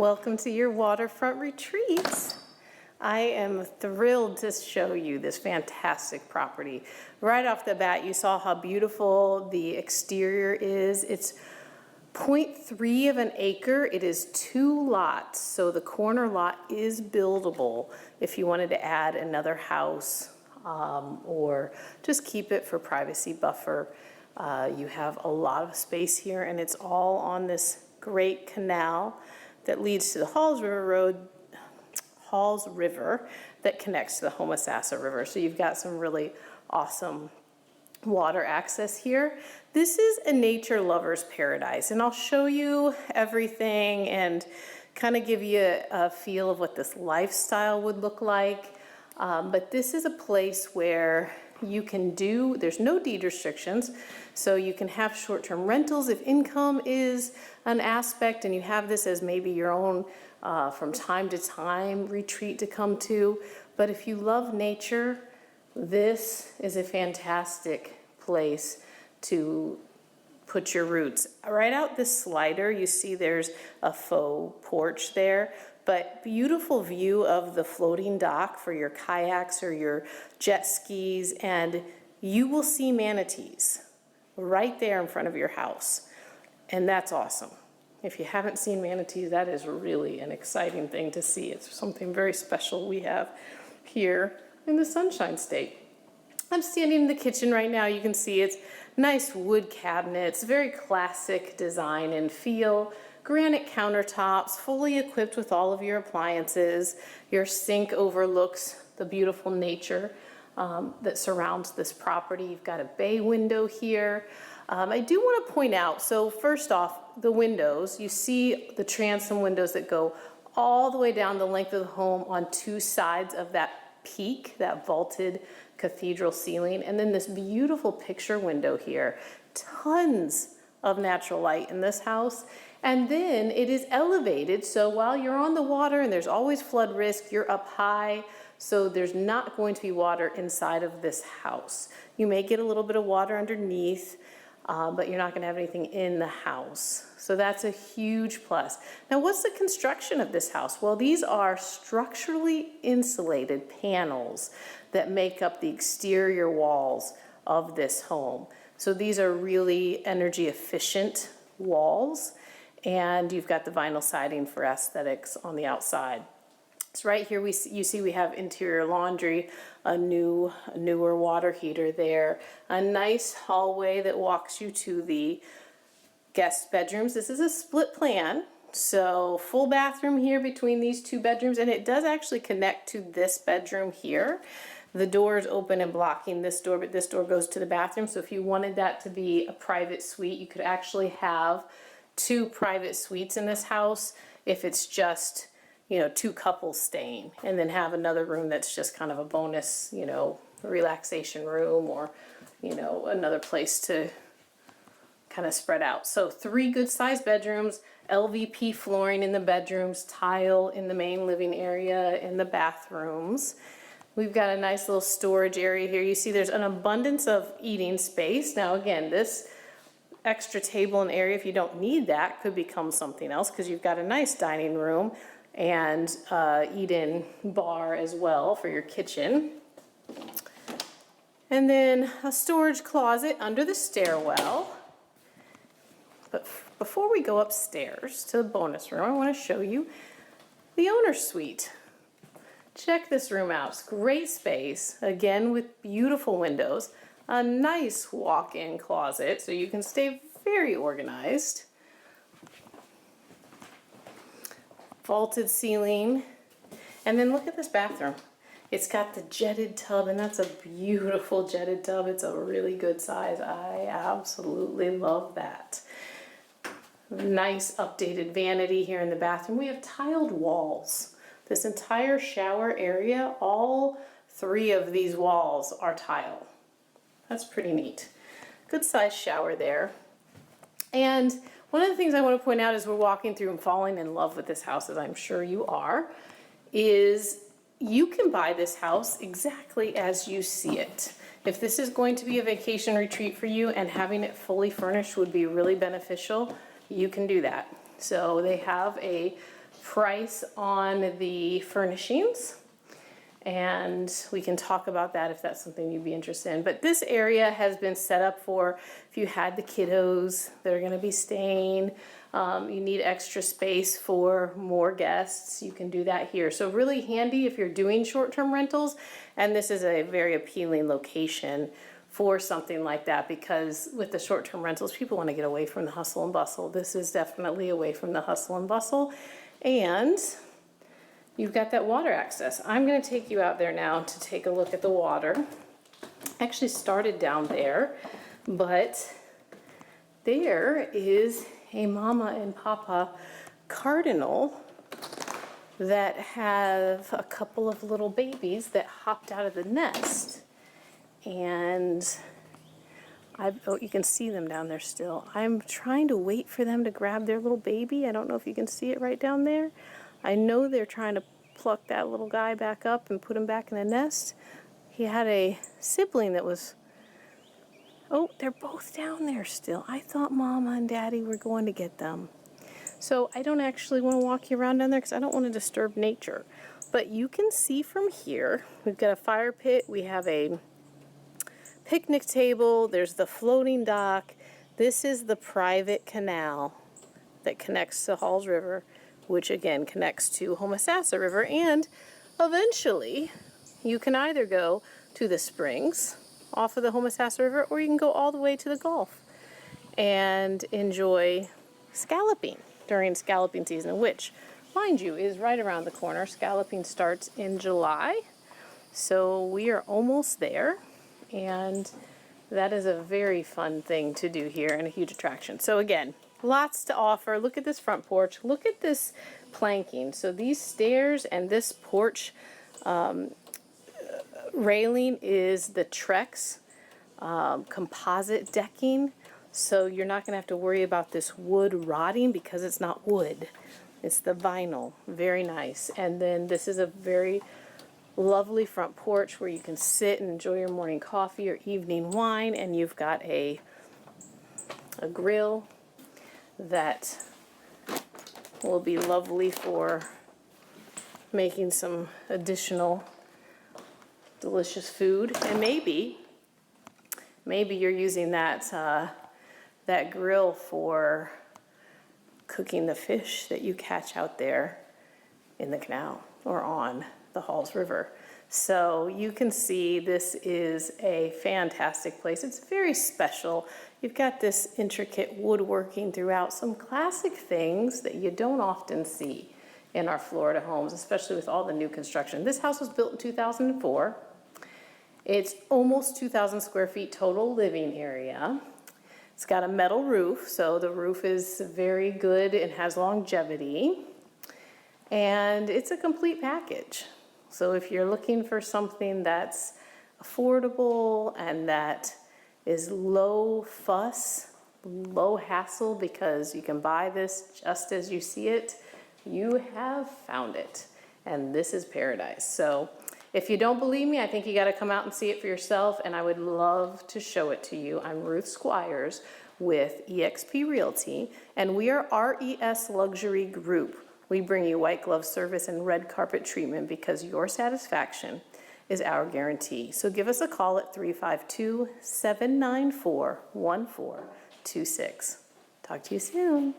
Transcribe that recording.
Welcome to your waterfront retreats. I am thrilled to show you this fantastic property. Right off the bat, you saw how beautiful the exterior is. It's 0.3 of an acre. It is 2 lots, so the corner lot is buildable if you wanted to add another house or just keep it for privacy buffer. You have a lot of space here, and it's all on this great canal that leads to the Halls River that connects to the Homosassa River. So you've got some really awesome water access here. This is a nature lover's paradise, and I'll show you everything and kind of give you a feel of what this lifestyle would look like. But this is a place where you can there's no deed restrictions, so you can have short-term rentals if income is an aspect, and you have this as maybe your own from time to time retreat to come to. But if you love nature, this is a fantastic place to put your roots. Right out this slider, you see there's a faux porch there, but beautiful view of the floating dock for your kayaks or your jet skis, and you will see manatees right there in front of your house, and that's awesome. If you haven't seen manatees, that is really an exciting thing to see. It's something very special we have here in the Sunshine State. I'm standing in the kitchen right now. You can see it's nice wood cabinets, very classic design and feel. Granite countertops, fully equipped with all of your appliances. Your sink overlooks the beautiful nature that surrounds this property. You've got a bay window here. I do want to point out, so first off, the windows, you see the transom windows that go all the way down the length of the home on 2 sides of that peak, that vaulted cathedral ceiling, and then this beautiful picture window here. Tons of natural light in this house. And then it is elevated, so while you're on the water and there's always flood risk, you're up high, so there's not going to be water inside of this house. You may get a little bit of water underneath, but you're not going to have anything in the house. So that's a huge plus. Now, what's the construction of this house? Well, these are structurally insulated panels that make up the exterior walls of this home. So these are really energy efficient walls, and you've got the vinyl siding for aesthetics on the outside. So right here you see we have interior laundry, a newer water heater there, a nice hallway that walks you to the guest bedrooms. This is a split plan, so full bathroom here between these 2 bedrooms, and it does actually connect to this bedroom here. The door is open and blocking this door, but this door goes to the bathroom. So if you wanted that to be a private suite, you could actually have 2 private suites in this house if it's just, 2 couples staying, and then have another room that's just kind of a bonus, relaxation room, or, another place to kind of spread out. So 3 good sized bedrooms, LVP flooring in the bedrooms, tile in the main living area, in the bathrooms. We've got a nice little storage area here. You see there's an abundance of eating space. Now again, this extra table and area, if you don't need that, could become something else, because you've got a nice dining room and eat-in bar as well for your kitchen. And then a storage closet under the stairwell. But before we go upstairs to the bonus room, I want to show you the owner's suite. Check this room out. It's great space, again with beautiful windows, a nice walk-in closet so you can stay very organized, vaulted ceiling, and then look at this bathroom. It's got the jetted tub, and that's a beautiful jetted tub. It's a really good size. I absolutely love that. Nice updated vanity here in the bathroom. We have tiled walls. This entire shower area, all 3 of these walls are tile. That's pretty neat. Good size shower there. And one of the things I want to point out as we're walking through and falling in love with this house, as I'm sure you are, is you can buy this house exactly as you see it. If this is going to be a vacation retreat for you and having it fully furnished would be really beneficial, you can do that. So they have a price on the furnishings. And we can talk about that if that's something you'd be interested in. But this area has been set up for if you had the kiddos that are going to be staying, you need extra space for more guests, you can do that here. So really handy if you're doing short-term rentals, and this is a very appealing location for something like that, because with the short-term rentals, people want to get away from the hustle and bustle. This is definitely away from the hustle and bustle, and you've got that water access. I'm going to take you out there now to take a look at the water. I actually started down there, but there is a mama and papa cardinal that have a couple of little babies that hopped out of the nest. And oh, you can see them down there still. I'm trying to wait for them to grab their little baby. I don't know if you can see it right down there. I know they're trying to pluck that little guy back up and put him back in the nest. He had a sibling that was, oh, they're both down there still. I thought Mama and Daddy were going to get them. So I don't actually want to walk you around down there because I don't want to disturb nature. But you can see from here, we've got a fire pit, we have a picnic table, there's the floating dock. This is the private canal that connects to Halls River, which again connects to Homosassa River, and eventually you can either go to the springs off of the Homosassa River, or you can go all the way to the Gulf and enjoy scalloping during scalloping season, which, mind you, is right around the corner. Scalloping starts in July, so we are almost there, and that is a very fun thing to do here and a huge attraction. So again, lots to offer. Look at this front porch. Look at this planking. So these stairs and this porch railing is the Trex composite decking. So you're not going to have to worry about this wood rotting because it's not wood. It's the vinyl. Very nice. And then this is a very lovely front porch where you can sit and enjoy your morning coffee or evening wine, and you've got a grill that will be lovely for making some additional delicious food. And maybe you're using that grill for cooking the fish that you catch out there in the canal or on the Halls River. So you can see this is a fantastic place. It's very special. You've got this intricate woodworking throughout, some classic things that you don't often see in our Florida homes, especially with all the new construction. This house was built in 2004. It's almost 2,000 square feet total living area. It's got a metal roof, so the roof is very good and has longevity. And it's a complete package. So if you're looking for something that's affordable and that is low fuss, low hassle, because you can buy this just as you see it, you have found it. And this is paradise. So if you don't believe me, I think you got to come out and see it for yourself, and I would love to show it to you. I'm Ruth Squires with eXp Realty, and we are RES Luxury Group. We bring you white glove service and red carpet treatment because your satisfaction is our guarantee. So give us a call at 352-794-1426. Talk to you soon.